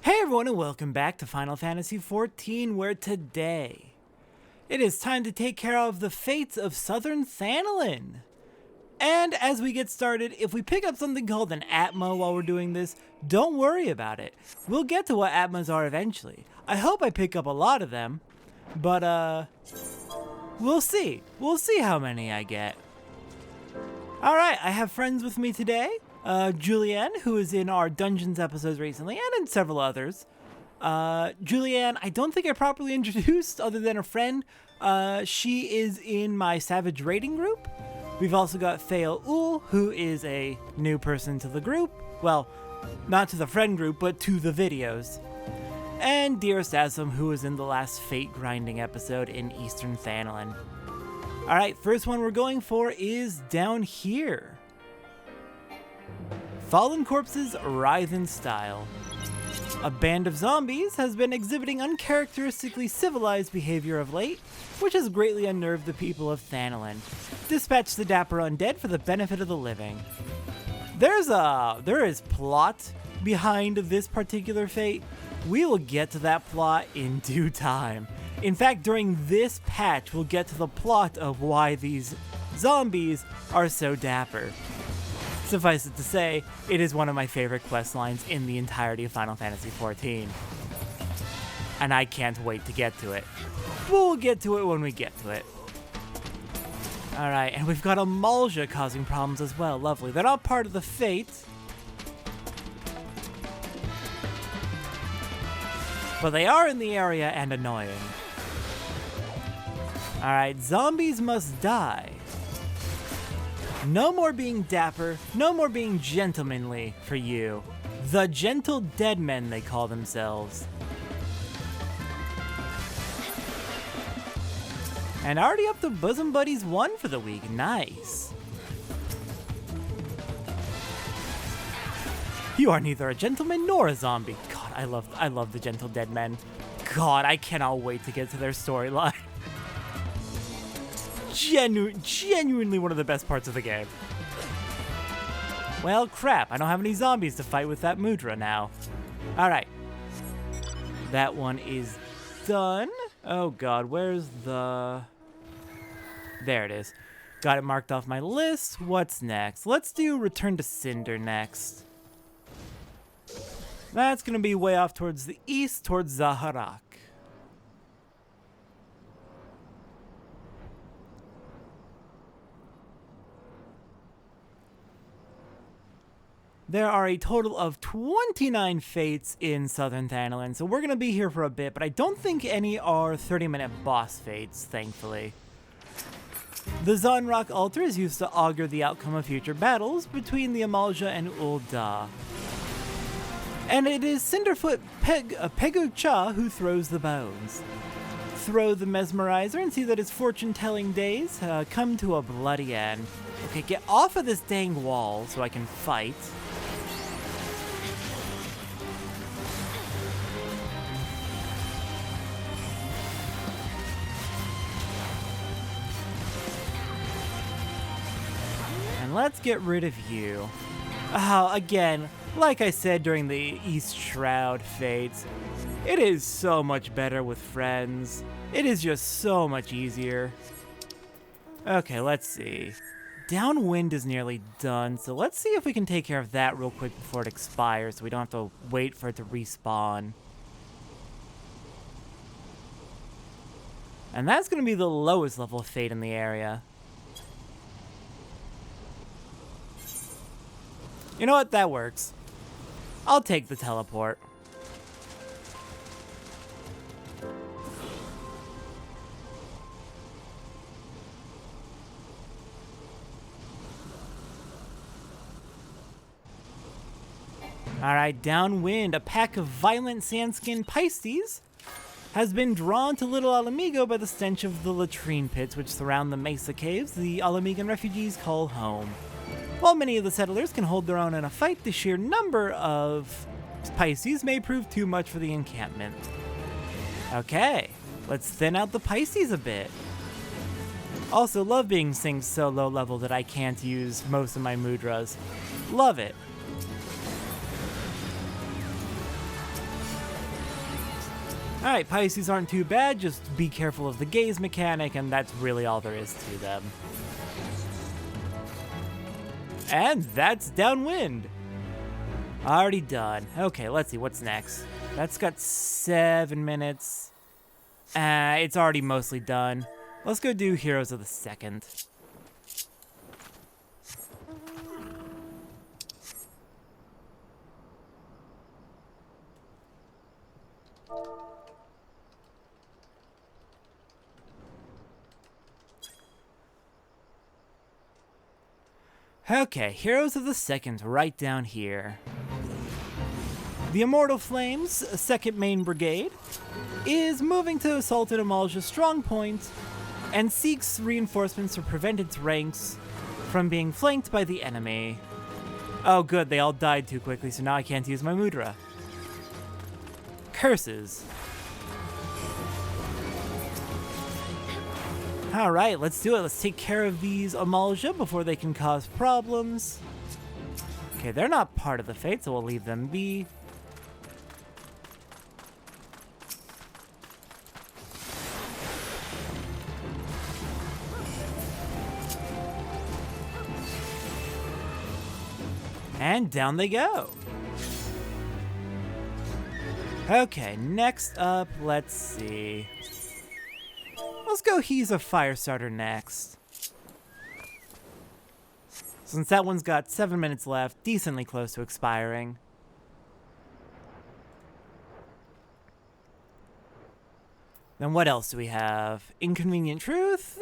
Hey everyone and welcome back to Final Fantasy XIV, where today it is time to take care of the fates of Southern Thanalan. And as we get started, if we pick up something called an Atma while we're doing this, don't worry about it. We'll get to what Atmas are eventually. I hope I pick up a lot of them, but we'll see. We'll see how many I get. Alright, I have friends with me today. Julianne, who is in our Dungeons episodes recently, and in several others. Julianne, I don't think I properly introduced other than a friend. She is in my Savage raiding group. We've also got Fael Ul, who is a new person to the group. Well, not to the friend group, but to the videos. And Dearest Asum, who is in the last Fate grinding episode in Eastern Thanalan. Alright, first one we're going for is down here. Fallen Corpses Writhe in Style. A band of zombies has been exhibiting uncharacteristically civilized behavior of late, which has greatly unnerved the people of Thanalan. Dispatch the dapper undead for the benefit of the living. There is plot behind this particular fate. We will get to that plot in due time. In fact, during this patch, we'll get to the plot of why these zombies are so dapper. Suffice it to say, it is one of my favorite quest lines in the entirety of Final Fantasy XIV. And I can't wait to get to it. We'll get to it when we get to it. Alright, and we've got Amalja causing problems as well. Lovely. They're not part of the fate. But they are in the area and annoying. Alright, zombies must die. No more being dapper, no more being gentlemanly for you. The Gentle Dead Men, they call themselves. And already up to Bosom Buddies 1 for the week, nice. You are neither a gentleman nor a zombie. God, I love the Gentle Dead Men. God, I cannot wait to get to their storyline. Genuinely one of the best parts of the game. Well, crap, I don't have any zombies to fight with that Mudra now. Alright. That one is done. Oh god, where's the... There it is. Got it marked off my list. What's next? Let's do Return to Cinder next. That's gonna be way off towards the east, towards Zaharak. There are a total of 29 fates in Southern Thanalan, so we're going to be here for a bit, but I don't think any are 30-minute boss fates, thankfully. The Zonrock altar is used to augur the outcome of future battles between the Amalja and Ul'dah. And it is Cinderfoot Pegu-cha who throws the bones. Throw the mesmerizer and see that his fortune-telling days come to a bloody end. Okay, get off of this dang wall so I can fight. Let's get rid of you. Again, like I said during the East Shroud fates, it is so much better with friends. It is just so much easier. Okay, let's see. Downwind is nearly done, so let's see if we can take care of that real quick before it expires so we don't have to wait for it to respawn. And that's going to be the lowest level of fate in the area. You know what? That works. I'll take the teleport. Alright, Downwind, a pack of violent sandskin Pisces has been drawn to Little Alamigo by the stench of the latrine pits which surround the Mesa Caves the Alamigan refugees call home. While many of the settlers can hold their own in a fight, the sheer number of Pisces may prove too much for the encampment. Okay, let's thin out the Pisces a bit. Also, love being synced so low level that I can't use most of my mudras. Love it. Alright, Pisces aren't too bad, just be careful of the gaze mechanic, and that's really all there is to them. And that's Downwind. Already done. Okay, let's see, what's next? That's got 7 minutes. It's already mostly done. Let's go do Heroes of the Second. Okay, Heroes of the Second, right down here. The Immortal Flames, second main brigade, is moving to assault at Amalja's strong point and seeks reinforcements to prevent its ranks from being flanked by the enemy. Oh good, they all died too quickly, so now I can't use my Mudra. Curses. Alright, let's do it. Let's take care of these Amalja before they can cause problems. Okay, they're not part of the fate, so we'll leave them be. And down they go. Okay, next up, let's see. Let's go He's a Firestarter next. Since that one's got 7 minutes left, decently close to expiring. Then what else do we have? Inconvenient Truth?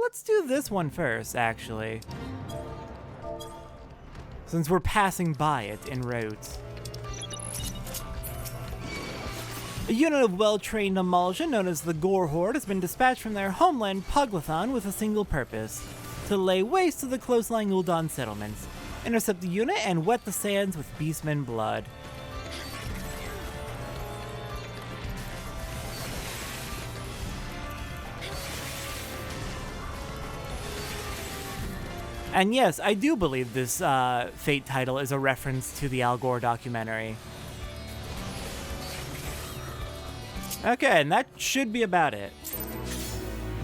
Let's do this one first, actually. Since we're passing by it en route. A unit of well-trained Amalja known as the Gore Horde has been dispatched from their homeland Poglathan with a single purpose: to lay waste to the close-lying Ul'dan settlements, intercept the unit, and wet the sands with beastmen blood. And yes, I do believe this Fate title is a reference to the Augur documentary. Okay, and that should be about it.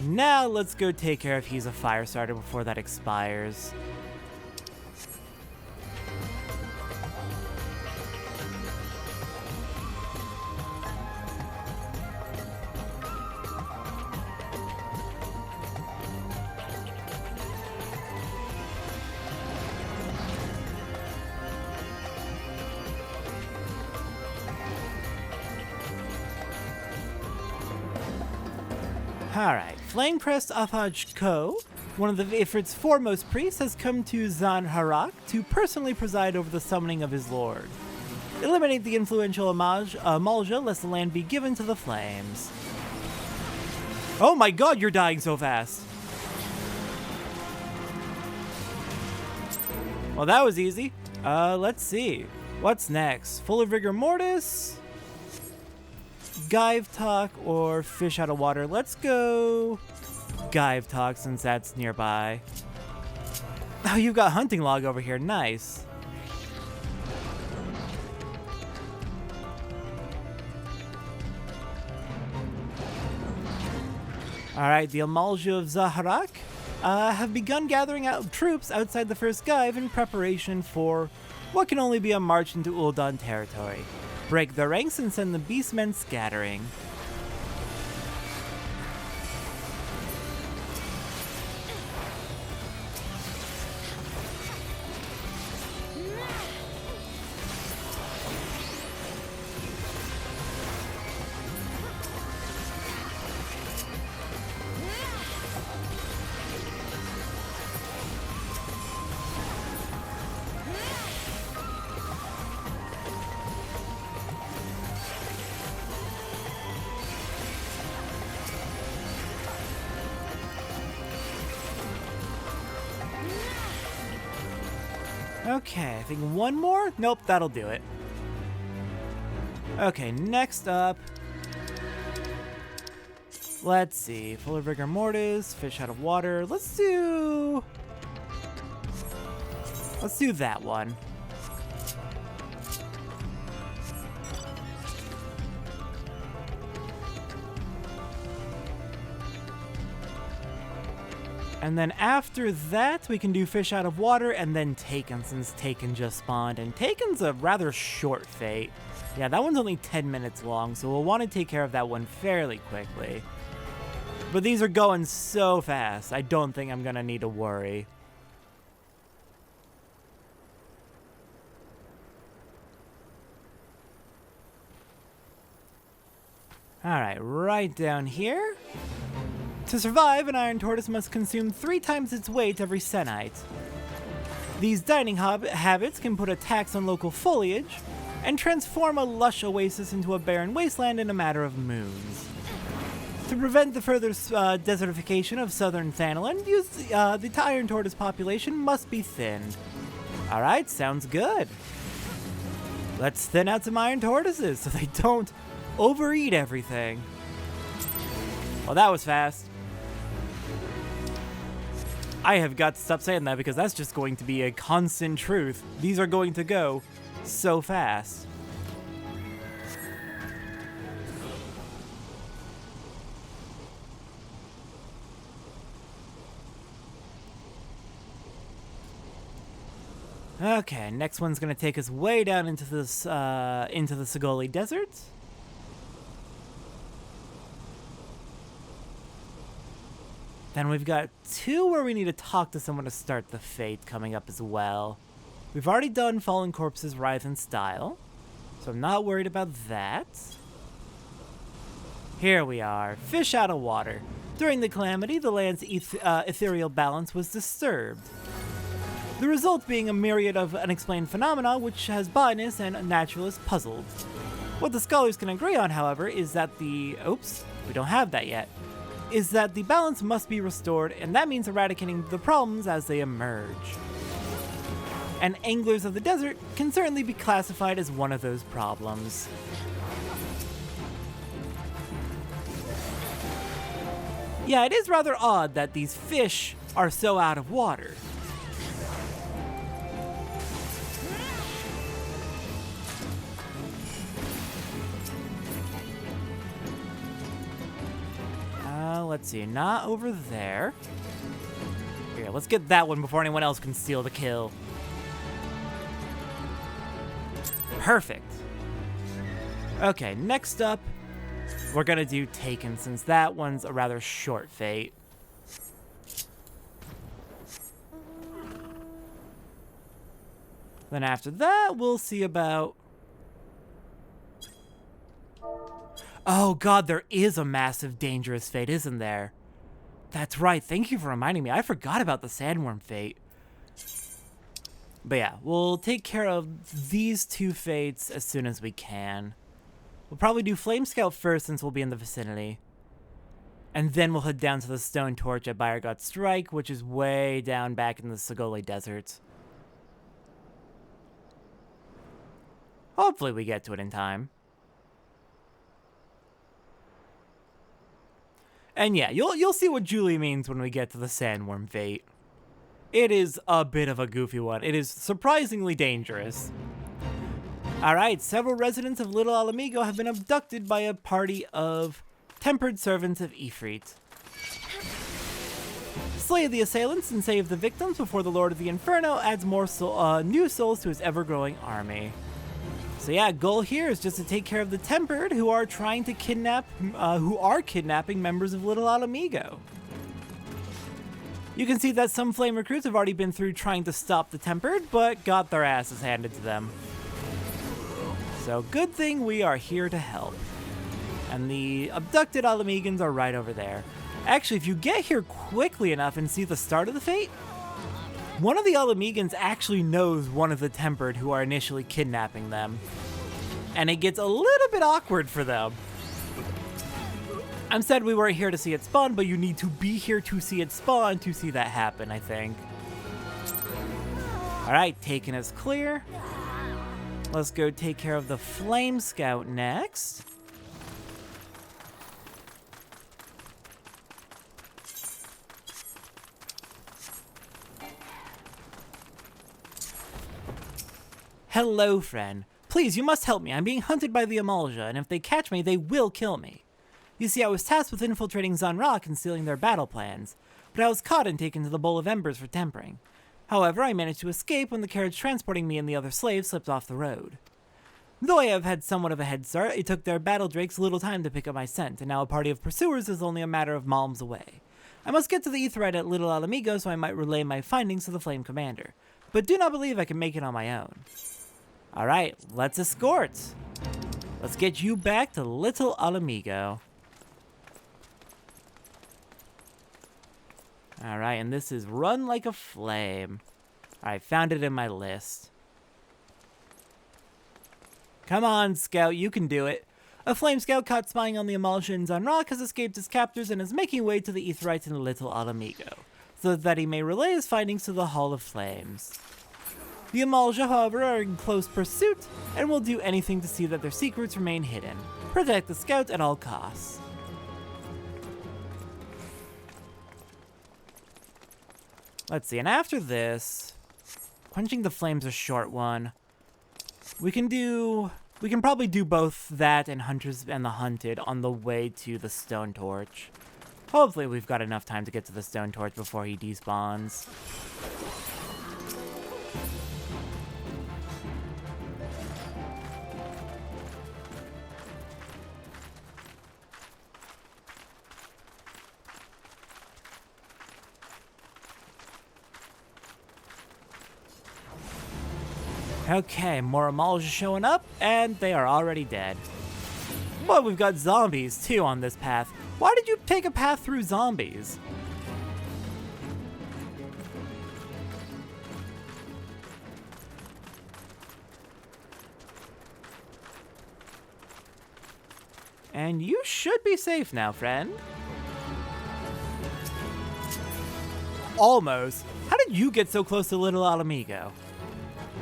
Now let's go take care of He's a Firestarter before that expires. Alright, Flame-Crest Afaj Ko, one of the Ifrit's foremost priests, has come to Zan Harak to personally preside over the summoning of his lord. Eliminate the influential Amalja, lest the land be given to the flames. Oh my god, you're dying so fast! Well, that was easy. Let's see. What's next? Full of Rigor Mortis? Gyve Talk or Fish Out of Water? Let's go Gyve Talk since that's nearby. Oh, you've got Hunting Log over here. Nice. Alright, the Amalja of Zaharak have begun gathering out troops outside the first Gyve in preparation for what can only be a march into Ul'dan territory. Break the ranks and send the beastmen scattering. Okay, I think one more? Nope, that'll do it. Okay, next up. Let's see. Full of Rigor Mortis, Fish Out of Water. Let's do that one. And then after that, we can do Fish Out of Water and then Taken, since Taken just spawned. And Taken's a rather short fate. Yeah, that one's only 10 minutes long, so we'll want to take care of that one fairly quickly. But these are going so fast, I don't think I'm going to need to worry. Alright, right down here. To survive, an iron tortoise must consume 3 times its weight every senite. These dining habits can put a tax on local foliage, and transform a lush oasis into a barren wasteland in a matter of moons. To prevent the further desertification of southern Thanalan, the iron tortoise population must be thinned. Alright, sounds good. Let's thin out some iron tortoises so they don't overeat everything. Well, that was fast. I have got to stop saying that because that's just going to be a constant truth. These are going to go so fast. Okay, next one's gonna take us way down into this into the Sigoli Desert. Then we've got 2 where we need to talk to someone to start the fate coming up as well. We've already done Fallen Corpses, Writhe, and Style, so I'm not worried about that. Here we are, Fish Out of Water. During the calamity, the land's ethereal balance was disturbed. The result being a myriad of unexplained phenomena which has botanists and naturalists puzzled. What the scholars can agree on, however, is that we don't have that yet. Is that the balance must be restored, and that means eradicating the problems as they emerge. And anglers of the desert can certainly be classified as one of those problems. Yeah, it is rather odd that these fish are so out of water. Let's see, not over there. Here, let's get that one before anyone else can steal the kill. Perfect. Okay, next up, we're gonna do Taken, since that one's a rather short fate. Then after that, we'll see about... Oh god, there is a massive dangerous fate, isn't there? That's right, thank you for reminding me. I forgot about the sandworm fate. But yeah, we'll take care of these 2 fates as soon as we can. We'll probably do Flame Scout first since we'll be in the vicinity. And then we'll head down to the Stone Torch at Bayergot Strike, which is way down back in the Sigoli Desert. Hopefully we get to it in time. And yeah, you'll see what Julie means when we get to the Sandworm fate. It is a bit of a goofy one. It is surprisingly dangerous. Alright, several residents of Little Alamigo have been abducted by a party of tempered servants of Ifrit. Slay the assailants and save the victims before the Lord of the Inferno adds more new souls to his ever-growing army. So yeah, goal here is just to take care of the Tempered who are trying to kidnapping members of Little Alamigo. You can see that some flame recruits have already been through trying to stop the Tempered, but got their asses handed to them. So good thing we are here to help. And the abducted Alamegans are right over there. Actually, if you get here quickly enough and see the start of the fate, one of the Alamegans actually knows one of the Tempered who are initially kidnapping them. And it gets a little bit awkward for them. I'm sad we weren't here to see it spawn, but you need to be here to see it spawn to see that happen, I think. Alright, Taken is clear. Let's go take care of the Flame Scout next. Hello, friend. Please, you must help me. I'm being hunted by the Amalja, and if they catch me, they will kill me. You see, I was tasked with infiltrating Zanrak and stealing their battle plans, but I was caught and taken to the Bowl of Embers for tempering. However, I managed to escape when the carriage transporting me and the other slaves slipped off the road. Though I have had somewhat of a head start, it took their battle drakes little time to pick up my scent, and now a party of pursuers is only a matter of malms away. I must get to the Aetheryte at Little Alamigo so I might relay my findings to the Flame Commander, but do not believe I can make it on my own. Alright, let's escort! Let's get you back to Little Alamigo. Alright, and this is Run Like a Flame. I found it in my list. Come on, Scout, you can do it. A Flame Scout caught spying on the emulsions on Rock has escaped his captors and is making way to the Aetherytes in Little Alamigo, so that he may relay his findings to the Hall of Flames. The Emulsia, however, are in close pursuit, and will do anything to see that their secrets remain hidden. Protect the Scout at all costs. Let's see, and after this, Quenching the Flame's a short one. We can probably do both that and Hunters and the Hunted on the way to the Stone Torch. Hopefully we've got enough time to get to the Stone Torch before he despawns. Okay, more Emulsia showing up, and they are already dead. But we've got zombies, too, on this path. Why did you take a path through zombies? And you should be safe now, friend. Almost. How did you get so close to Little Alamigo?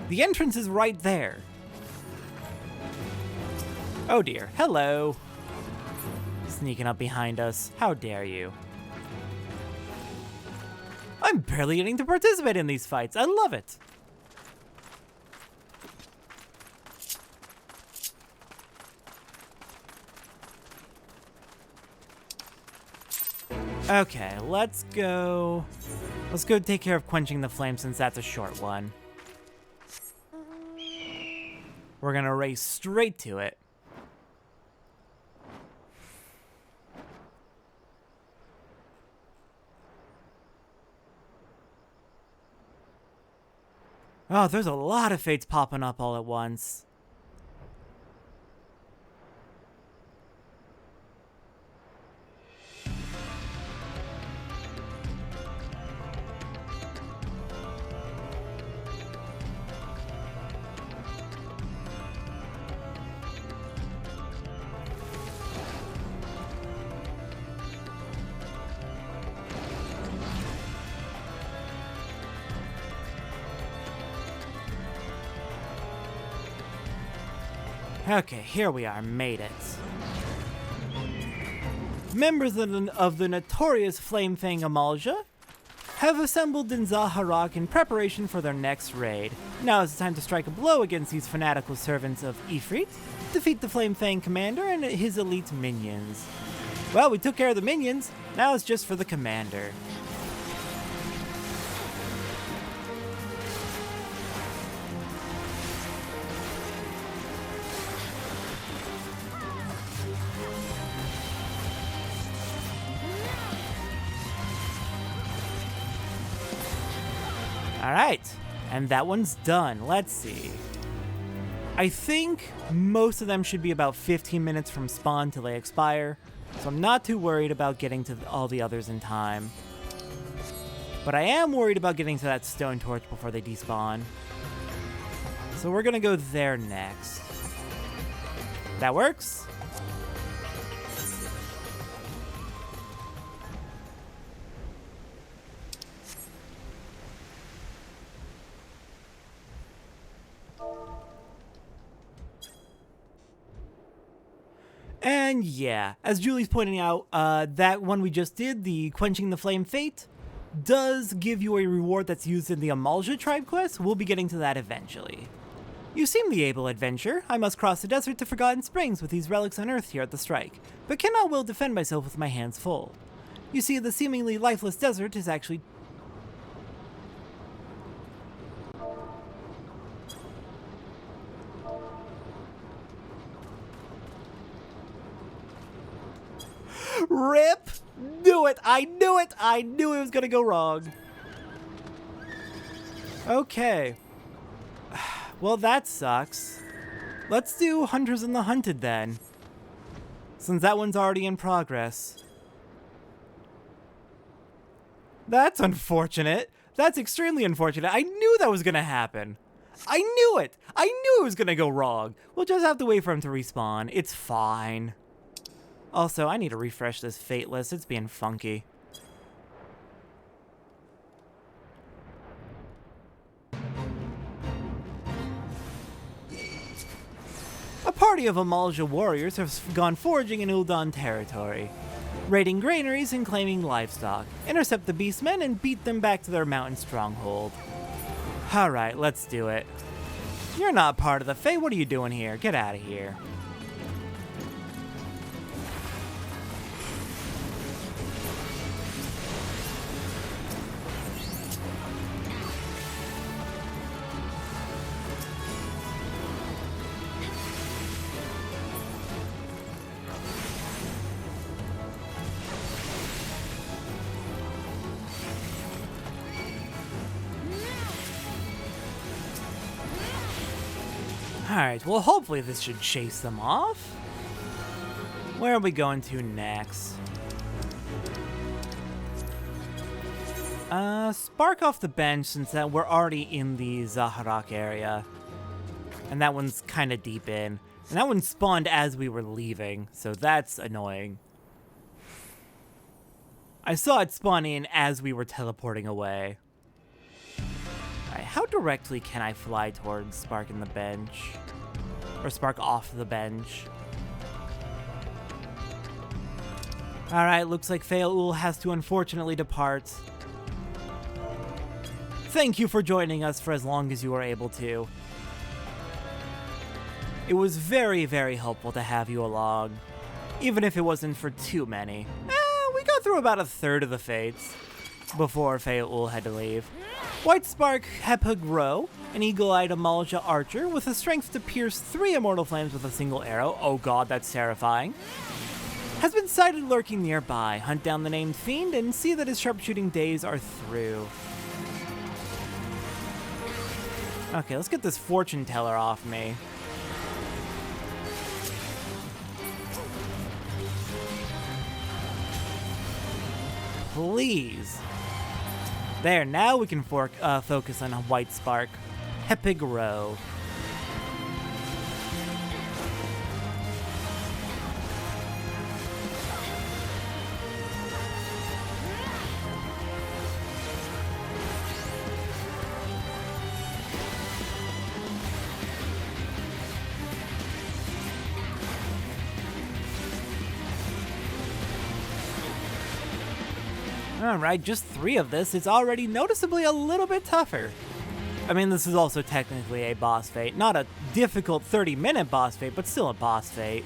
The entrance is right there. Oh dear, hello. Sneaking up behind us, how dare you. I'm barely getting to participate in these fights, I love it. Okay, let's go take care of Quenching the Flame since that's a short one. We're gonna race straight to it. Oh, there's a lot of fates popping up all at once. Okay, here we are, made it. Members of the notorious Flame Fang Emulsia have assembled in Zaharak in preparation for their next raid. Now is the time to strike a blow against these fanatical servants of Ifrit, defeat the Flame Fang commander and his elite minions. Well, we took care of the minions, now it's just for the commander. Alright, and that one's done. Let's see. I think most of them should be about 15 minutes from spawn till they expire, so I'm not too worried about getting to all the others in time. But I am worried about getting to that Stone Torch before they despawn. So we're gonna go there next. That works? And yeah, as Julie's pointing out, that one we just did, the Quenching the Flame Fate, does give you a reward that's used in the Emulsia tribe quest. We'll be getting to that eventually. You seem the able adventurer. I must cross the desert to Forgotten Springs with these relics unearthed here at the strike, but cannot well defend myself with my hands full. You see, the seemingly lifeless desert is actually... RIP! Knew it! I knew it! I knew it was gonna go wrong. Okay. Well, that sucks. Let's do Hunters and the Hunted then, since that one's already in progress. That's unfortunate. That's extremely unfortunate. I knew that was gonna happen. I knew it! I knew it was gonna go wrong. We'll just have to wait for him to respawn. It's fine. Also, I need to refresh this fate list. It's being funky. A party of Amalja warriors have gone foraging in Ul'dan territory, raiding granaries and claiming livestock, intercept the beastmen and beat them back to their mountain stronghold. Alright, let's do it. You're not part of the Fae. What are you doing here? Get out of here. Alright, well hopefully this should chase them off. Where are we going to next? Spark off the bench since that we're already in the Zaharak area. And that one's kind of deep in. And that one spawned as we were leaving, so that's annoying. I saw it spawn in as we were teleporting away. Alright, how directly can I fly towards Spark in the bench? Or Spark off the bench? Alright, looks like Fail has to unfortunately depart. Thank you for joining us for as long as you were able to. It was very, very helpful to have you along, even if it wasn't for too many. We got through about a third of the fates before Fail had to leave. White Spark Hepagro, an eagle-eyed Amalja archer with the strength to pierce 3 immortal flames with a single arrow. Oh god, that's terrifying. Has been sighted lurking nearby. Hunt down the named fiend and see that his sharpshooting days are through. Okay, let's get this fortune teller off me. Please. There, now we can focus on White Spark. Hepagro. Alright, just 3 of this. It's already noticeably a little bit tougher. I mean, this is also technically a boss fate. Not a difficult 30-minute boss fate, but still a boss fate.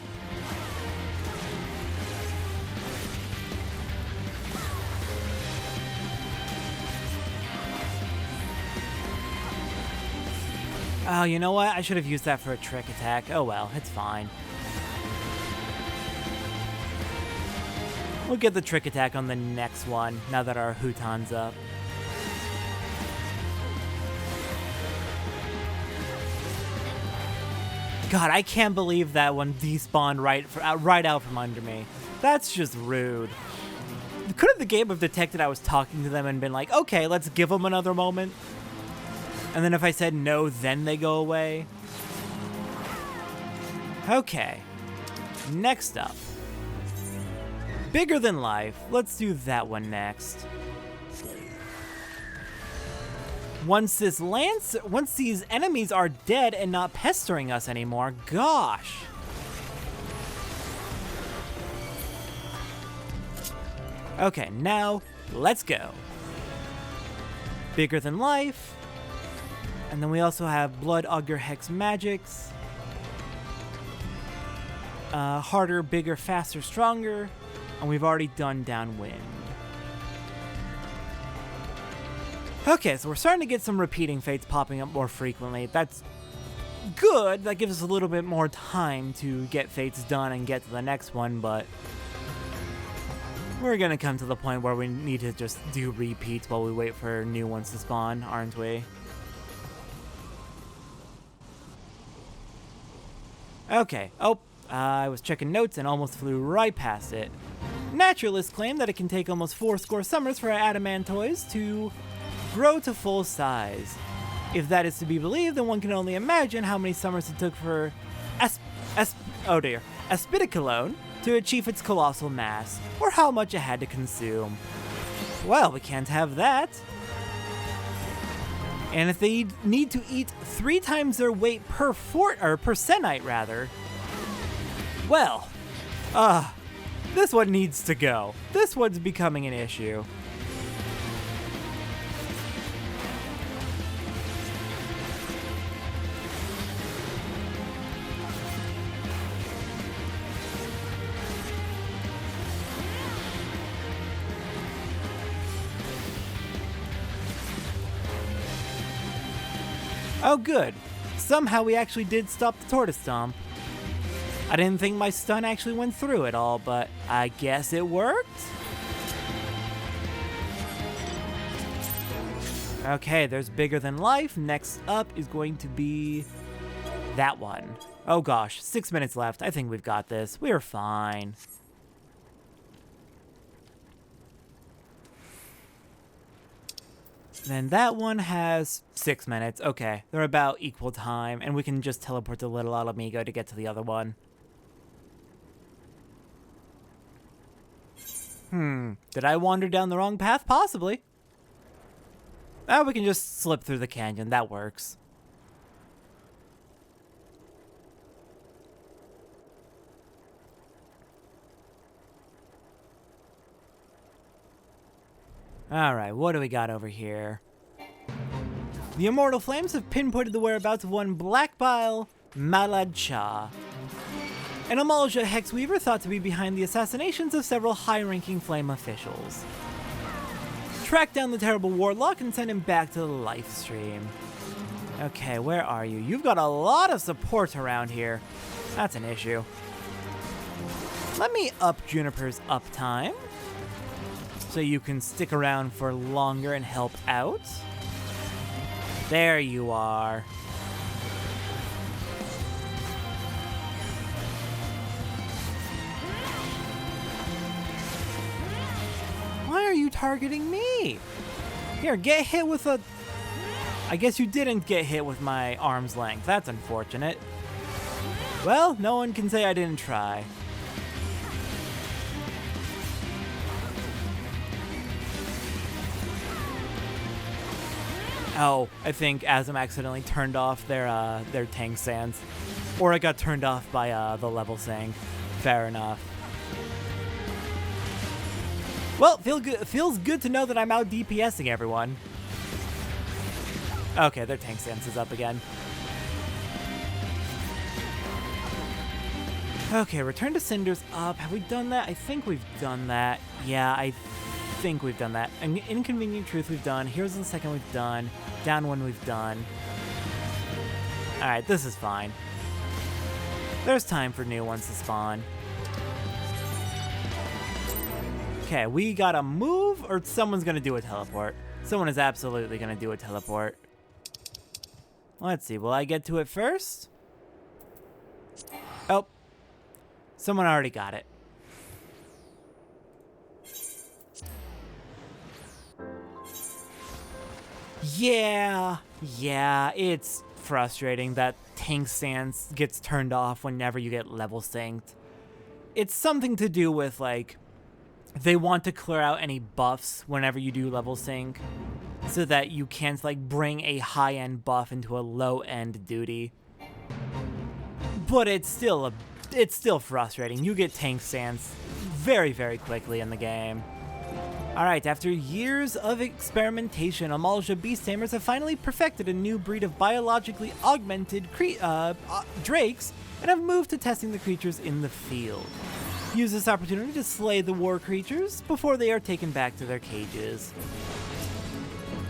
Oh, you know what? I should have used that for a trick attack. Oh well, it's fine. We'll get the trick attack on the next one, now that our Hutan's up. God, I can't believe that one despawned right out from under me. That's just rude. Couldn't the game have detected I was talking to them and been like, okay, let's give them another moment? And then if I said no, then they go away? Okay. Next up. Bigger than life. Let's do that one next. Once these enemies are dead and not pestering us anymore, gosh. Okay, now let's go. Bigger than life. And then we also have Blood, Augur, Hex, Magicks. Harder, bigger, faster, stronger. And we've already done Downwind. Okay, so we're starting to get some repeating fates popping up more frequently. That's good. That gives us a little bit more time to get fates done and get to the next one, but we're gonna come to the point where we need to just do repeats while we wait for new ones to spawn, aren't we? Okay. Oh, I was checking notes and almost flew right past it. Naturalists claim that it can take almost 40 summers for adamantoids to grow to full size. If that is to be believed, then one can only imagine how many summers it took for Aspidicolone to achieve its colossal mass, or how much it had to consume. Well, we can't have that. And if they need to eat 3 times their weight per senite rather, well, this one needs to go. This one's becoming an issue. Oh good, somehow we actually did stop the tortoise stomp. I didn't think my stun actually went through at all, but I guess it worked? Okay, there's bigger than life. Next up is going to be that one. Oh gosh, 6 minutes left. I think we've got this. We're fine. Then that one has 6 minutes. Okay, they're about equal time, and we can just teleport to Little Alamigo to get to the other one. Did I wander down the wrong path? Possibly. We can just slip through the canyon. That works. Alright, what do we got over here? The Immortal Flames have pinpointed the whereabouts of one Blackbile Malad Shah, an Amalja Hexweaver thought to be behind the assassinations of several high-ranking Flame officials. Track down the terrible Warlock and send him back to the life stream. Okay, where are you? You've got a lot of support around here. That's an issue. Let me up Juniper's uptime, so you can stick around for longer and help out. There you are. Why are you targeting me? Here, get hit with a... I guess you didn't get hit with my arm's length. That's unfortunate. Well, no one can say I didn't try. Oh, I think Azam accidentally turned off their tank sands. Or it got turned off by the level sync. Fair enough. Well, feels good to know that I'm out DPSing everyone. Okay, their tank stance is up again. Okay, return to Cinder's up. Have we done that? I think we've done that. Yeah, I think we've done that. Inconvenient Truth we've done. Here's the second we've done. Downwind we've done. Alright, this is fine. There's time for new ones to spawn. Okay, we gotta move, or someone's gonna do a teleport. Someone is absolutely gonna do a teleport. Let's see, will I get to it first? Oh. Someone already got it. Yeah, it's frustrating that tank stance gets turned off whenever you get level synced. It's something to do with, like, they want to clear out any buffs whenever you do level sync, so that you can't, like, bring a high-end buff into a low-end duty. But it's still frustrating. You get tank stance very, very quickly in the game. Alright, after years of experimentation, Amalja Beast Tamers have finally perfected a new breed of biologically augmented drakes and have moved to testing the creatures in the field. Use this opportunity to slay the war creatures before they are taken back to their cages.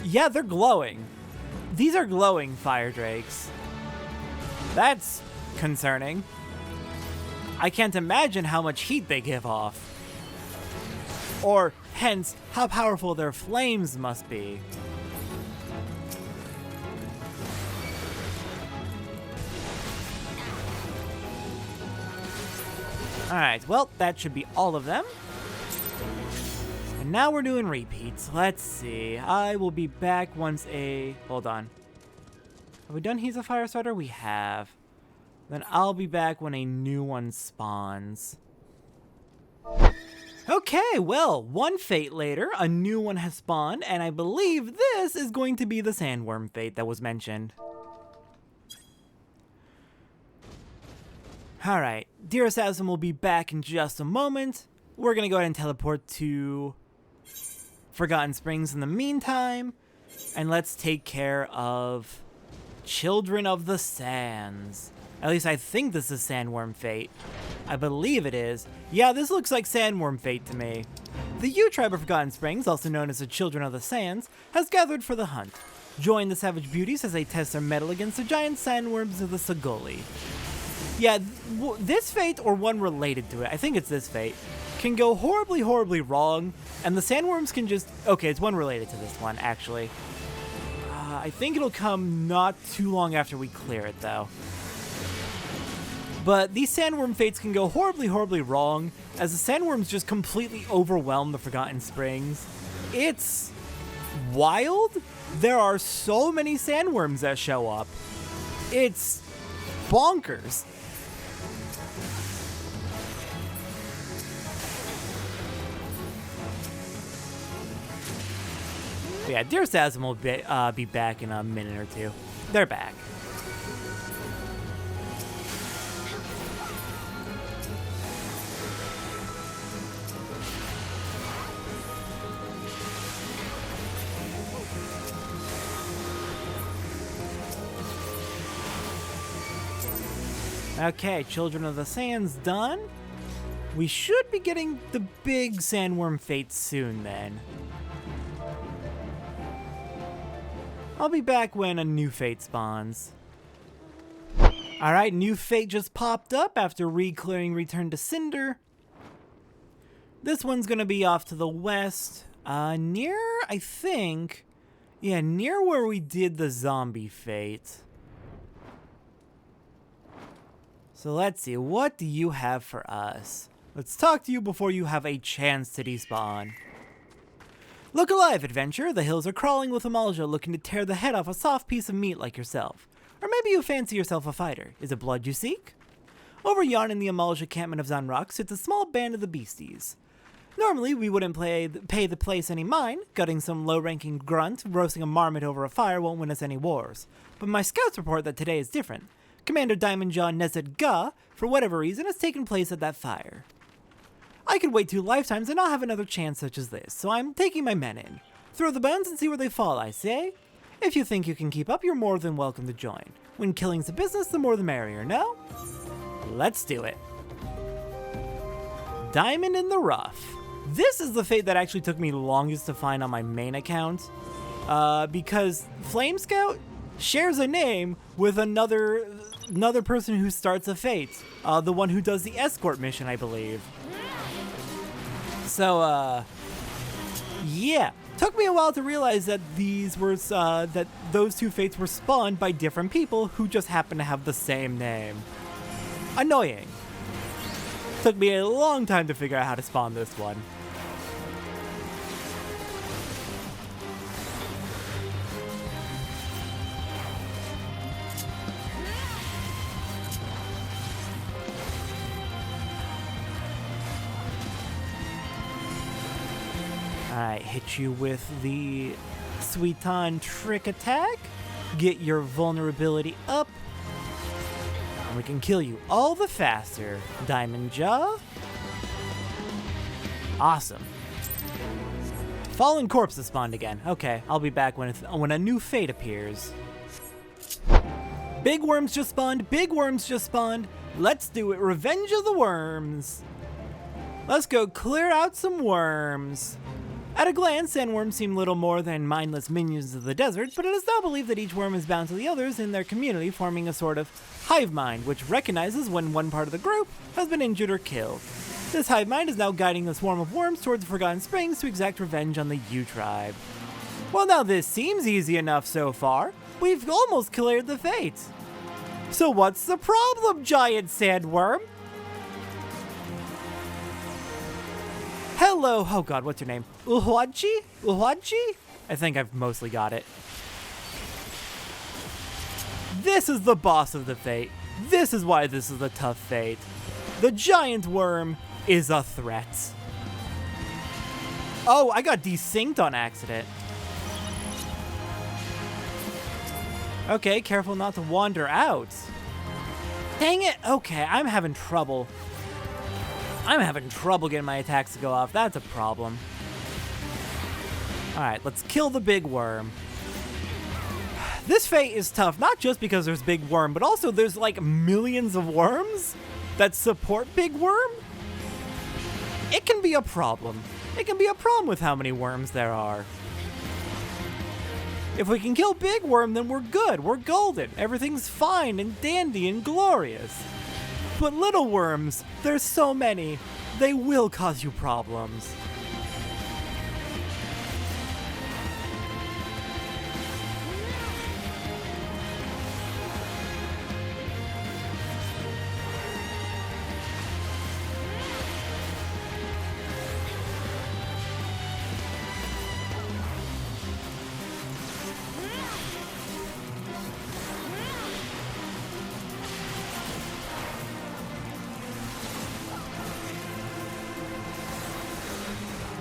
Yeah, they're glowing. These are glowing fire drakes. That's concerning. I can't imagine how much heat they give off. Or, hence, how powerful their flames must be. Alright, well, that should be all of them. And now we're doing repeats. Let's see. I will be back once a... Hold on. Have we done He's a Firestarter? We have. Then I'll be back when a new one spawns. Okay, well, one fate later, a new one has spawned, and I believe this is going to be the Sandworm fate that was mentioned. Alright, Dear Assassin will be back in just a moment. We're gonna go ahead and teleport to Forgotten Springs in the meantime, and let's take care of Children of the Sands. At least I think this is Sandworm Fate. I believe it is. Yeah, this looks like Sandworm Fate to me. The U tribe of Forgotten Springs, also known as the Children of the Sands, has gathered for the hunt. Join the Savage Beauties as they test their mettle against the giant sandworms of the Sagoli. Yeah, this fate, or one related to it, I think it's this fate, can go horribly, horribly wrong, and the sandworms can just... Okay, it's one related to this one, actually. I think it'll come not too long after we clear it, though. But these sandworm fates can go horribly, horribly wrong, as the sandworms just completely overwhelm the Forgotten Springs. It's wild. There are so many sandworms that show up. It's bonkers. Yeah, Dear Assassin will be back in a minute or two. They're back. Okay, Children of the Sands done. We should be getting the big sandworm fate soon then. I'll be back when a new fate spawns. Alright, new fate just popped up after re-clearing Return to Cinder. This one's gonna be off to the west, near, I think, yeah, near where we did the zombie fate. So let's see, what do you have for us? Let's talk to you before you have a chance to despawn. Look alive, adventurer. The hills are crawling with Amalja looking to tear the head off a soft piece of meat like yourself. Or maybe you fancy yourself a fighter. Is it blood you seek? Over yon in the Amalja campment of Zanrock sits a small band of the beasties. Normally, we wouldn't pay the place any mind. Gutting some low-ranking grunt, roasting a marmot over a fire won't win us any wars. But my scouts report that today is different. Commander Diamondjaw Nezed Ga, for whatever reason, has taken place at that fire. I could wait 2 lifetimes and not have another chance such as this, so I'm taking my men in. Throw the bones and see where they fall, I say. If you think you can keep up, you're more than welcome to join. When killing's a business, the more the merrier, no? Let's do it. Diamond in the Rough. This is the fate that actually took me longest to find on my main account, because Flame Scout shares a name with another person who starts a fate, the one who does the escort mission, I believe. So, yeah. Took me a while to realize that those 2 fates were spawned by different people who just happen to have the same name. Annoying. Took me a long time to figure out how to spawn this one. Alright, hit you with the Suiton trick attack. Get your vulnerability up. And we can kill you all the faster, Diamondjaw. Awesome. Fallen Corpse has spawned again. Okay, I'll be back when a new fate appears. Big worms just spawned. Big worms just spawned. Let's do it. Revenge of the Worms. Let's go clear out some worms. At a glance, sandworms seem little more than mindless minions of the desert, but it is now believed that each worm is bound to the others in their community, forming a sort of hive mind, which recognizes when one part of the group has been injured or killed. This hive mind is now guiding the swarm of worms towards the Forgotten Springs to exact revenge on the U tribe. Well, now this seems easy enough so far. We've almost cleared the fate. So what's the problem, giant sandworm? Hello, oh god, what's your name? Uhuachi? Uhuachi? I think I've mostly got it. This is the boss of the fate. This is why this is a tough fate. The giant worm is a threat. Oh, I got desynced on accident. Okay, careful not to wander out. Dang it. Okay, I'm having trouble. I'm having trouble getting my attacks to go off. That's a problem. Alright, let's kill the big worm. This fate is tough, not just because there's big worm, but also there's like millions of worms that support big worm. It can be a problem. It can be a problem with how many worms there are. If we can kill big worm, then we're good. We're golden. Everything's fine and dandy and glorious. But little worms, there's so many, they will cause you problems.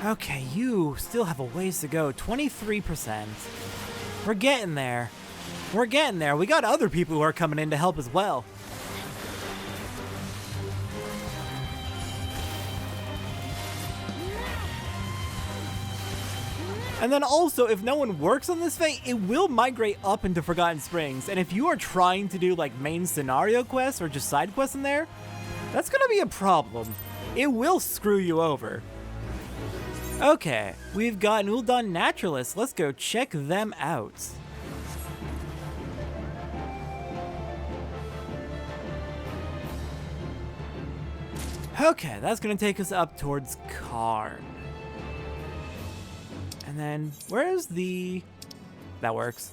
Okay, you still have a ways to go. 23%. We're getting there. We're getting there. We got other people who are coming in to help as well. And then also, if no one works on this fate, it will migrate up into Forgotten Springs. And if you are trying to do like main scenario quests or just side quests in there, that's gonna be a problem. It will screw you over. Okay, we've got an Ul'dah Naturalist. Let's go check them out. Okay, that's gonna take us up towards Karn. And then, where's the... That works.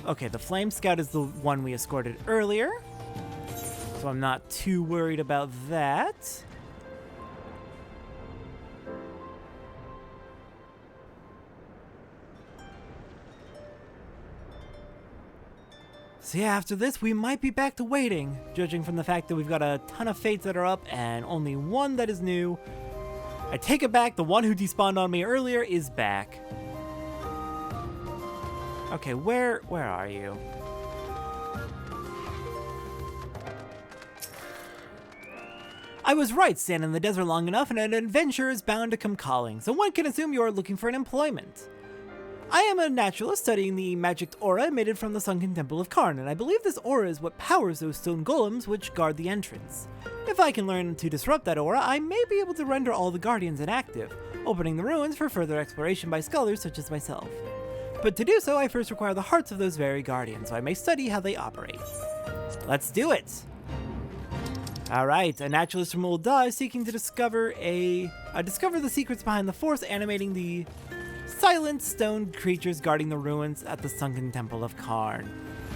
Okay, the Flame Scout is the one we escorted earlier. So I'm not too worried about that. So yeah, after this, we might be back to waiting, judging from the fact that we've got a ton of fates that are up and only one that is new. I take it back, the one who despawned on me earlier is back. Okay, where are you? I was right, standing in the desert long enough and an adventure is bound to come calling, so one can assume you are looking for an employment. I am a naturalist studying the magic aura emitted from the sunken temple of Karn, and I believe this aura is what powers those stone golems which guard the entrance. If I can learn to disrupt that aura, I may be able to render all the guardians inactive, opening the ruins for further exploration by scholars such as myself. But to do so, I first require the hearts of those very guardians, so I may study how they operate. Let's do it! Alright, a naturalist from Ul'dah is seeking to discover the secrets behind the force animating the silent stone creatures guarding the ruins at the sunken temple of Karn,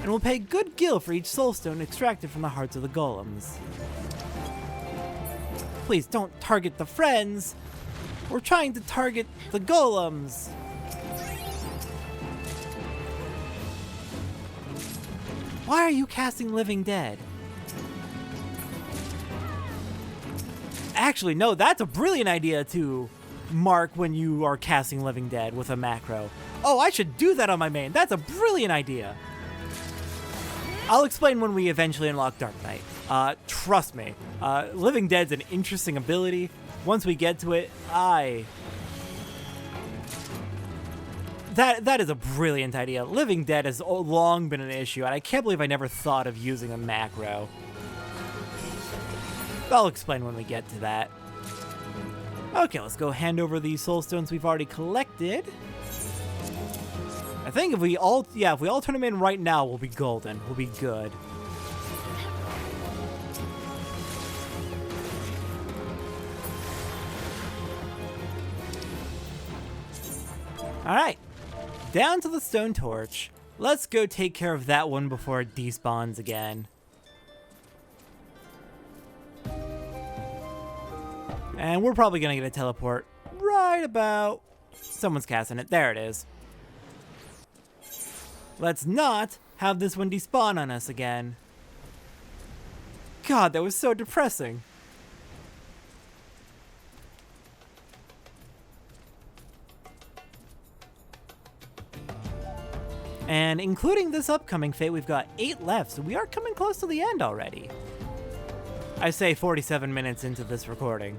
and will pay good gil for each soul stone extracted from the hearts of the golems. Please don't target the friends! We're trying to target the golems! Why are you casting Living Dead? Actually, no, that's a brilliant idea to mark when you are casting Living Dead with a macro. Oh, I should do that on my main. That's a brilliant idea. I'll explain when we eventually unlock Dark Knight. Trust me, Living Dead's an interesting ability. Once we get to it, That is a brilliant idea. Living Dead has long been an issue, and I can't believe I never thought of using a macro. I'll explain when we get to that. Okay, let's go hand over the soul stones we've already collected. I think if we all turn them in right now, we'll be golden. We'll be good. Alright, down to the stone torch. Let's go take care of that one before it despawns again. And we're probably gonna get a teleport right about... Someone's casting it. There it is. Let's not have this one despawn on us again. God, that was so depressing. And including this upcoming fate, we've got 8 left, so we are coming close to the end already. I say 47 minutes into this recording.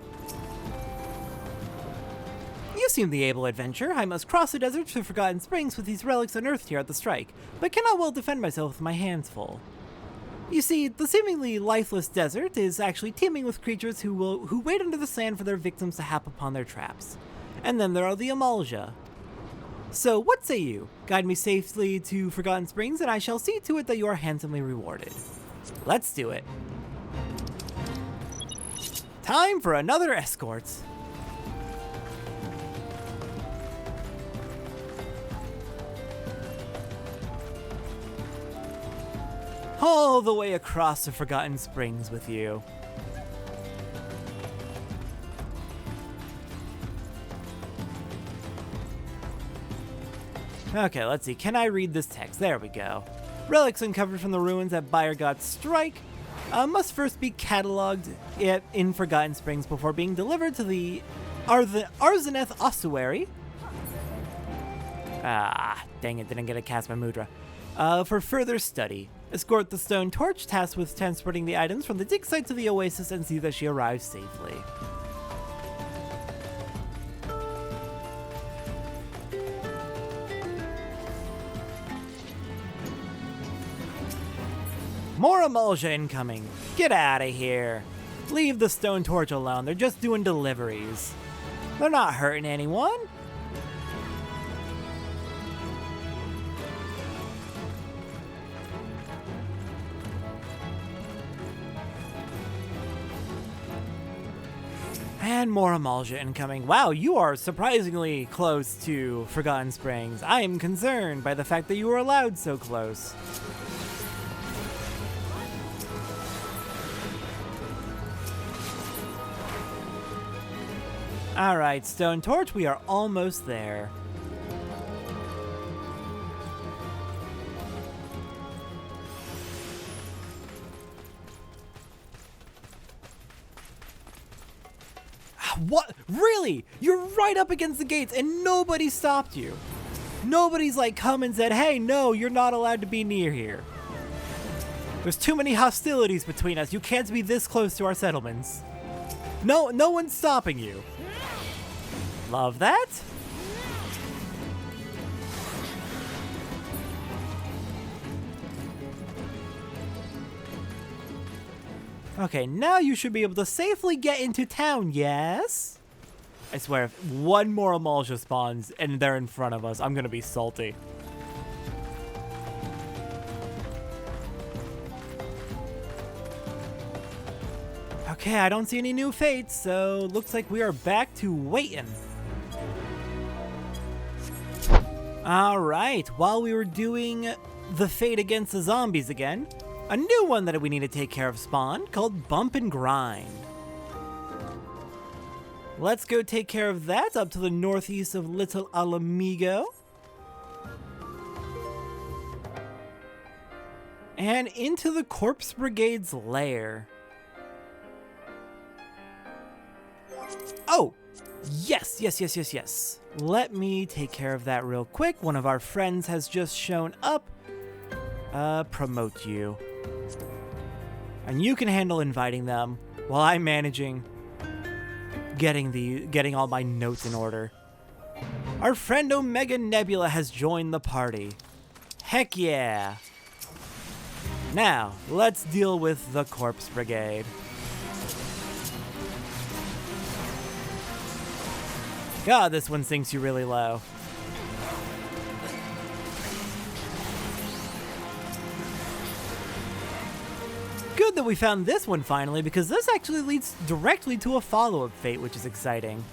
You seem the able adventurer. I must cross the desert to Forgotten Springs with these relics unearthed here at the strike, but cannot well defend myself with my hands full. You see, the seemingly lifeless desert is actually teeming with creatures who wait under the sand for their victims to hap upon their traps. And then there are the Amalja. So, what say you? Guide me safely to Forgotten Springs, and I shall see to it that you are handsomely rewarded. Let's do it. Time for another escort. All the way across to Forgotten Springs with you. Okay, let's see. Can I read this text? There we go. Relics uncovered from the ruins at Bayergot's Strike must first be cataloged in Forgotten Springs before being delivered to the Arzeneth ossuary. Ah, dang it, didn't get to cast my mudra. For further study. Escort the stone torch tasked with transporting the items from the dig site to the oasis and see that she arrives safely. More Amalja incoming. Get out of here. Leave the stone torch alone. They're just doing deliveries. They're not hurting anyone. And more Amalja incoming. Wow, you are surprisingly close to Forgotten Springs. I am concerned by the fact that you were allowed so close. Alright, Stone Torch, we are almost there. What? Really? You're right up against the gates and nobody stopped you. Nobody's like come and said, hey, no, you're not allowed to be near here. There's too many hostilities between us. You can't be this close to our settlements. No one's stopping you. Love that. Okay, now you should be able to safely get into town, yes? I swear, if one more Amalja spawns and they're in front of us, I'm gonna be salty. Okay, I don't see any new fates, so looks like we are back to waiting. Alright, while we were doing the fate against the zombies again, a new one that we need to take care of spawned called Bump and Grind. Let's go take care of that up to the northeast of Little Alamigo. And into the Corpse Brigade's lair. Oh! Yes. Let me take care of that real quick. One of our friends has just shown up. Promote you. And you can handle inviting them while I'm managing getting all my notes in order. Our friend Omega Nebula has joined the party. Heck yeah. Now, let's deal with the Corpse Brigade. God, this one sinks you really low. Good that we found this one finally, because this actually leads directly to a follow-up fate, which is exciting.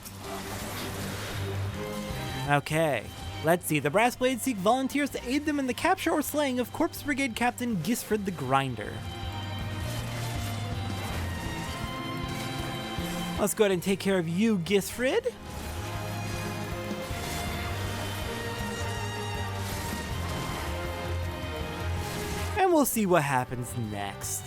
Okay, let's see. The Brass Blades seek volunteers to aid them in the capture or slaying of Corpse Brigade Captain Gisfred the Grinder. Let's go ahead and take care of you, Gisfred. And we'll see what happens next.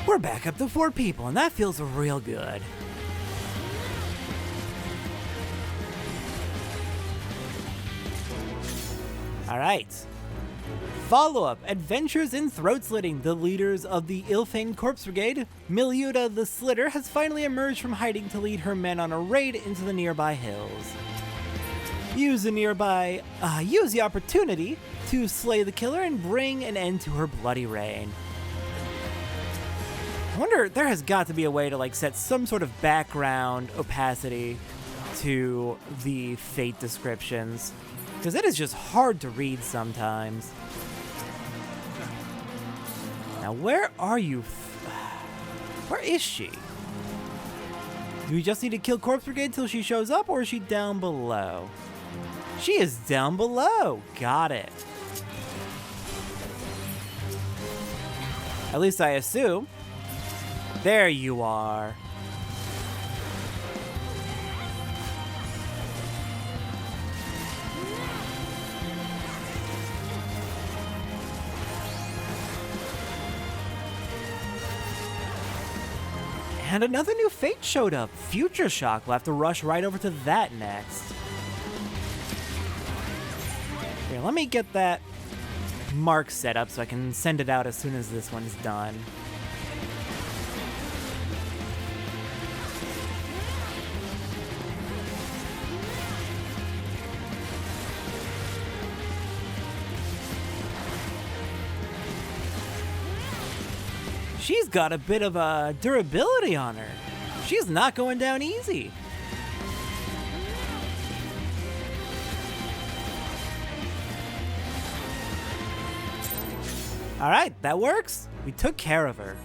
We're back up to 4 people, and that feels real good. Alright. Follow-up, Adventures in Throat Slitting. The leaders of the ill-famed Corpse Brigade, Miliuta the Slitter, has finally emerged from hiding to lead her men on a raid into the nearby hills. Use the opportunity to slay the killer and bring an end to her bloody reign. I wonder, there has got to be a way to like set some sort of background opacity to the fate descriptions, because it is just hard to read sometimes. Now, where are you? Where is she? Do we just need to kill Corpse Brigade till she shows up, or is she down below? She is down below. Got it. At least I assume. There you are. And another new fate showed up. Future Shock. We'll have to rush right over to that next. Here, let me get that mark set up so I can send it out as soon as this one's done. She's got a bit of a durability on her. She's not going down easy. All right, that works. We took care of her.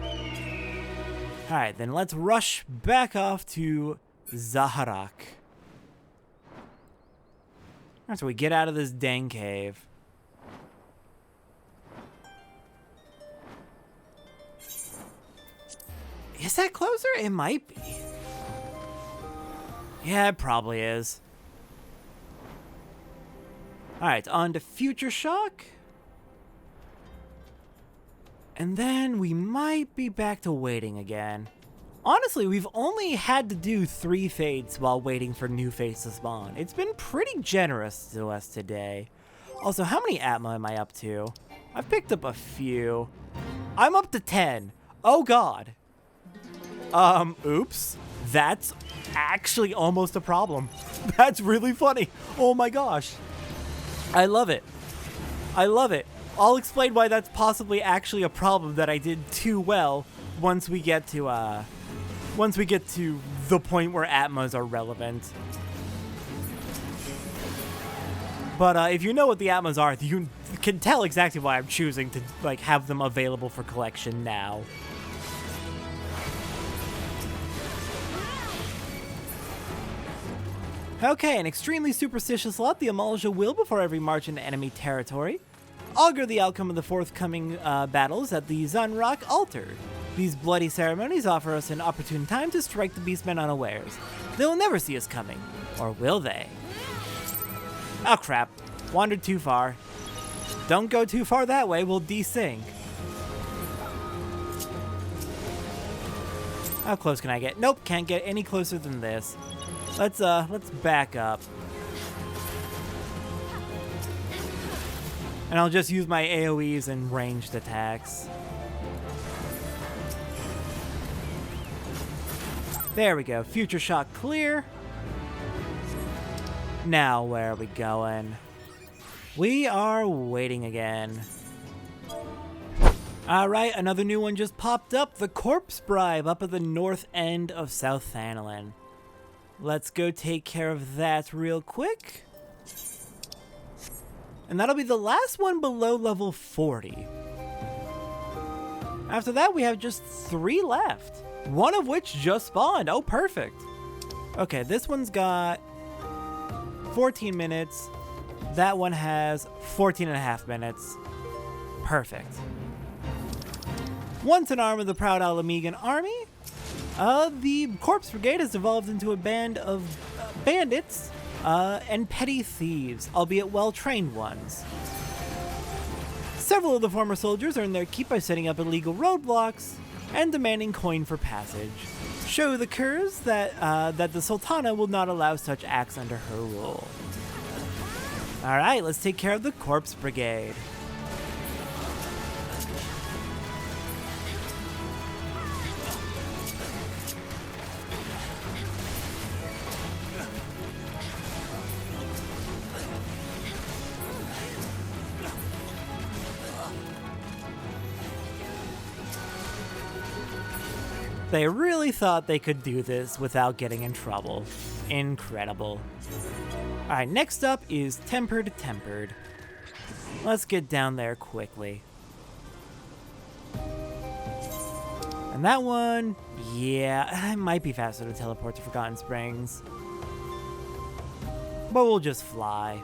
All right, then let's rush back off to Zaharak. After we get out of this dang cave. Is that closer? It might be. Yeah, it probably is. Alright, on to Future Shock. And then we might be back to waiting again. Honestly, we've only had to do 3 fates while waiting for new fates to spawn. It's been pretty generous to us today. Also, how many Atma am I up to? I've picked up a few. I'm up to 10. Oh god. Oops. That's actually almost a problem. That's really funny. Oh my gosh. I love it. I love it. I'll explain why that's possibly actually a problem that I did too well once we get to the point where Atmas are relevant. But if you know what the Atmas are, you can tell exactly why I'm choosing to like have them available for collection now. Okay, an extremely superstitious lot. The Amalja will, before every march into enemy territory, augur the outcome of the forthcoming battles at the Zanrak altar. These bloody ceremonies offer us an opportune time to strike the beastmen unawares. They will never see us coming. Or will they? Oh crap. Wandered too far. Don't go too far that way, we'll desync. How close can I get? Nope, can't get any closer than this. Let's back up. And I'll just use my AoEs and ranged attacks. There we go. Future Shock clear. Now, where are we going? We are waiting again. Alright, another new one just popped up. The Corpse Bribe up at the north end of South Thanalan. Let's go take care of that real quick. And that'll be the last one below level 40. After that, we have just 3 left. One of which just spawned. Oh, perfect. Okay, this one's got 14 minutes. That one has 14 and a half minutes. Perfect. Once an arm of the proud Alamegan army, the Corpse Brigade has evolved into a band of bandits and petty thieves, albeit well-trained ones. Several of the former soldiers earn their keep by setting up illegal roadblocks and demanding coin for passage. Show the Kurz that the Sultana will not allow such acts under her rule. Alright, let's take care of the Corpse Brigade. They really thought they could do this without getting in trouble. Incredible. Alright, next up is Tempered. Let's get down there quickly. And that one, yeah, it might be faster to teleport to Forgotten Springs. But we'll just fly.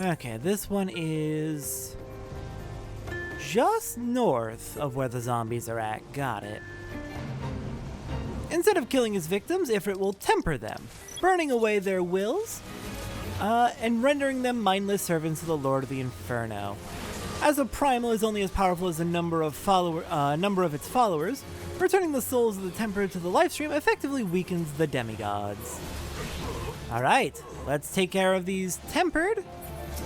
Okay, this one is just north of where the zombies are at. Got it. Instead of killing his victims, Ifrit will temper them, burning away their wills, and rendering them mindless servants of the Lord of the Inferno. As a primal is only as powerful as the number of its followers, returning the souls of the tempered to the lifestream effectively weakens the demigods. Alright, let's take care of these tempered.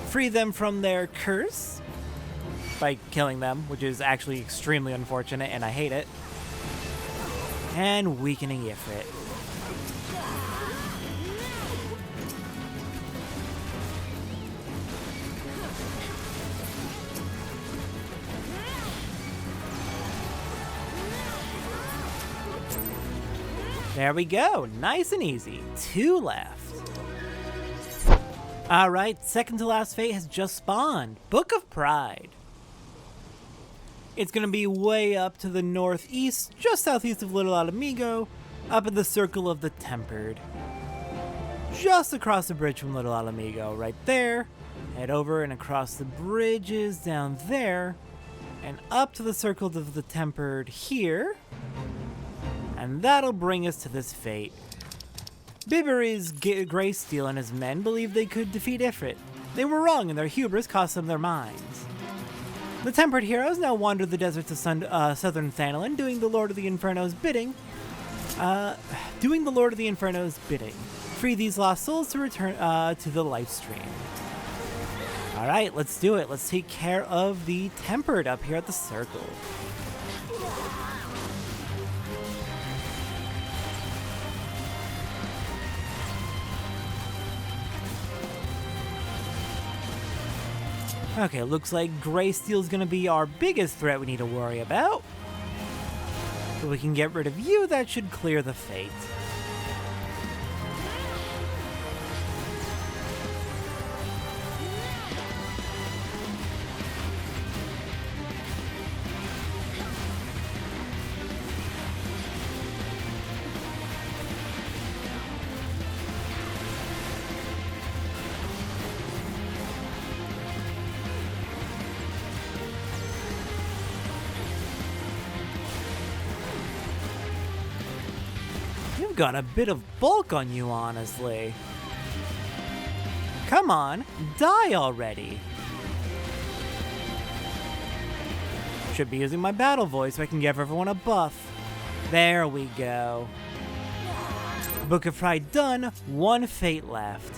Free them from their curse by killing them, which is actually extremely unfortunate and I hate it. And weakening Ifrit. There we go, nice and easy. 2 left. Alright, second to last fate has just spawned. Book of Pride. It's going to be way up to the northeast, just southeast of Little Alamigo, up in the Circle of the Tempered. Just across the bridge from Little Alamigo, right there. Head over and across the bridges down there, and up to the Circle of the Tempered here. And that'll bring us to this fate. Bibbery's Greysteel and his men believed they could defeat Ifrit. They were wrong, and their hubris cost them their minds. The Tempered heroes now wander the deserts of southern Thanalan, doing the Lord of the Inferno's bidding. Free these lost souls to return to the life stream. Alright, let's do it. Let's take care of the Tempered up here at the Circle. Okay, looks like Greysteel's gonna be our biggest threat we need to worry about. If we can get rid of you, that should clear the fate. Got a bit of bulk on you, honestly. Come on, die already. Should be using my battle voice so I can give everyone a buff. There we go. Book of Pride done, 1 fate left.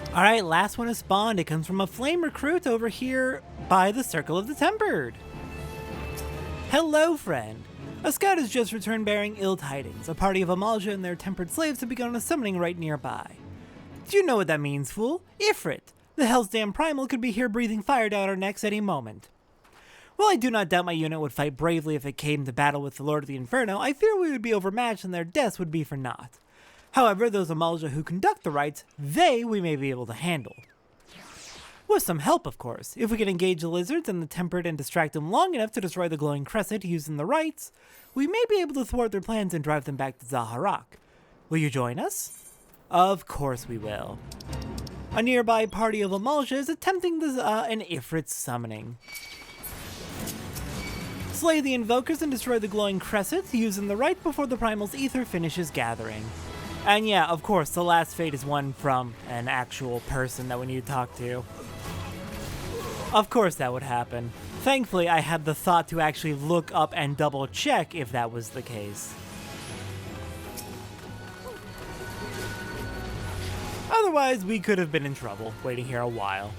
Alright, last one is spawned. It comes from a flame recruit over here by the Circle of the Tempered. Hello, friend. A scout has just returned bearing ill tidings. A party of Amalja and their tempered slaves have begun a summoning right nearby. Do you know what that means, fool? Ifrit, the Hell's Damn Primal, could be here breathing fire down our necks any moment. While I do not doubt my unit would fight bravely if it came to battle with the Lord of the Inferno, I fear we would be overmatched and their deaths would be for naught. However, those Amalja who conduct the rites, we may be able to handle. With some help, of course. If we can engage the lizards and the tempered and distract them long enough to destroy the glowing crescent using the rites, we may be able to thwart their plans and drive them back to Zaharak. Will you join us? Of course we will. A nearby party of Amalja is attempting an Ifrit summoning. Slay the invokers and destroy the glowing crescent using the rite before the primal's ether finishes gathering. And yeah, of course, the last fate is one from an actual person that we need to talk to. Of course that would happen. Thankfully, I had the thought to actually look up and double check if that was the case. Otherwise, we could have been in trouble, waiting here a while.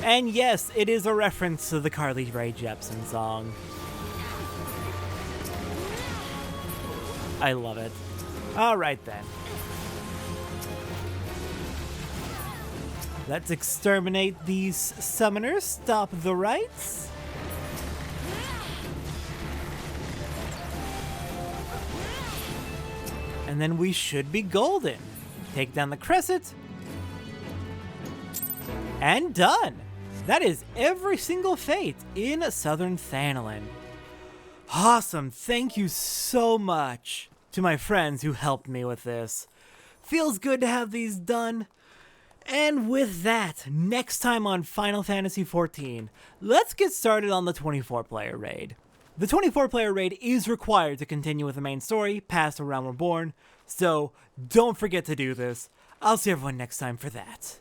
And yes, it is a reference to the Carly Rae Jepsen song. I love it. Alright then. Let's exterminate these summoners, stop the rites. And then we should be golden. Take down the crescent. And done! That is every single fate in Southern Thanalan. Awesome, thank you so much to my friends who helped me with this. Feels good to have these done. And with that, next time on Final Fantasy XIV, let's get started on the 24-player raid. The 24-player raid is required to continue with the main story, past A Realm Reborn, so don't forget to do this. I'll see everyone next time for that.